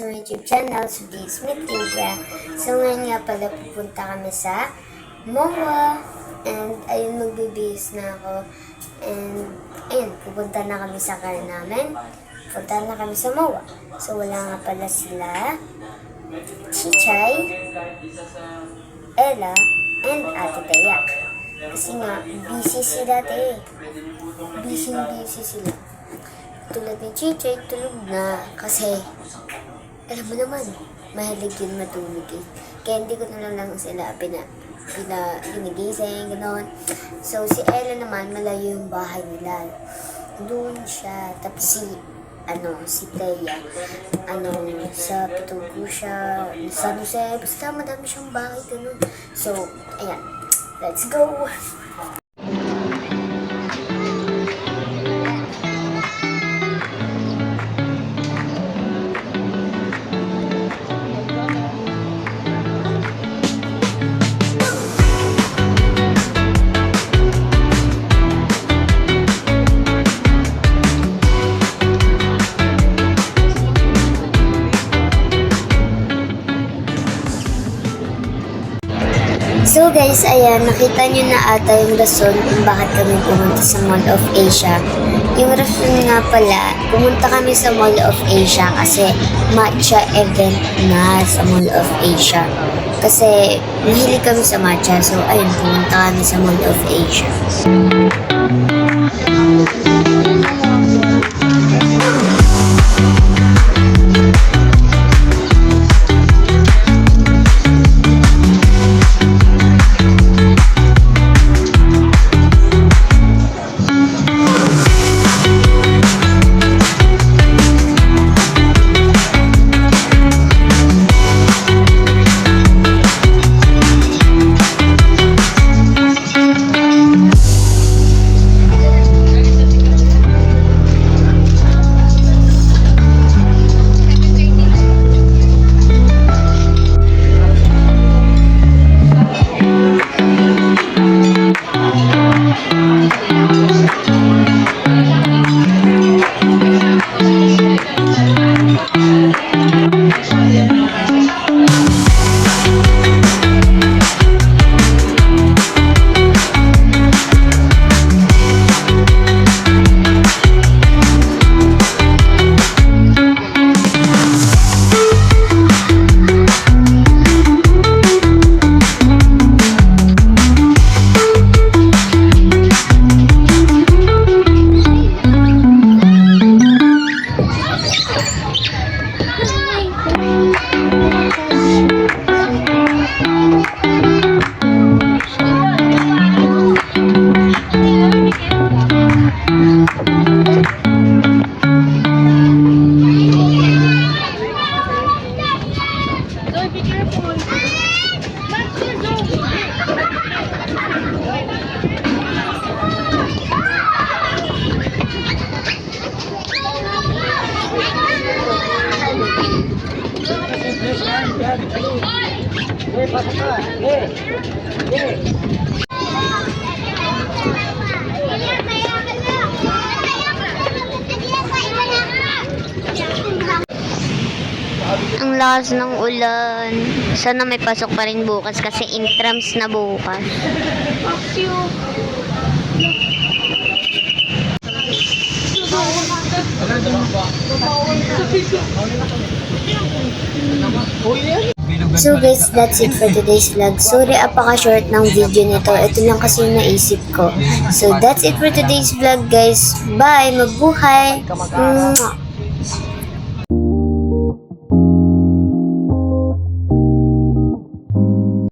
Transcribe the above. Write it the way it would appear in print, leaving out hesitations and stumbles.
sa my YouTube channel, so this Smith Tinja. So ngayon nga pala pupunta kami sa MOA. And ayun, magbibihis na ako. And ayun, pupunta na kami sa car namin. Pupunta na kami sa MOA. So wala nga pala sila Chichay, Ella, and Ate Thea. Kasi nga, busy sila Busy sila. Tulad ni Chichay, tulog na. Kasi, alam mo naman, mahilig yun matulog eh. Kaya hindi ko na lang sila ginigising, gano'n. So, si Ella naman, malayo yung bahay nila. Doon siya. Tapos si Thea, sa Pitugo siya, sa San Jose, basta madami siyang bahay, gano'n. So, ayan. Let's go! So guys, ayan, nakita nyo na ata yung rason kung bakit kami pumunta sa Mall of Asia. Yung rason nga pala, pumunta kami sa Mall of Asia kasi matcha event na sa Mall of Asia. Kasi mahilig kami sa matcha, so ayun, pumunta kami sa Mall of Asia. Ang lakas ng ulan. Sana may pasok pa rin bukas kasi intrams na bukas. So guys, that's it for today's vlog. Sorry, apaka-short ng video nito. Ito lang kasi yung naisip ko. So that's it for today's vlog guys. Bye! Mabuhay! Mwah!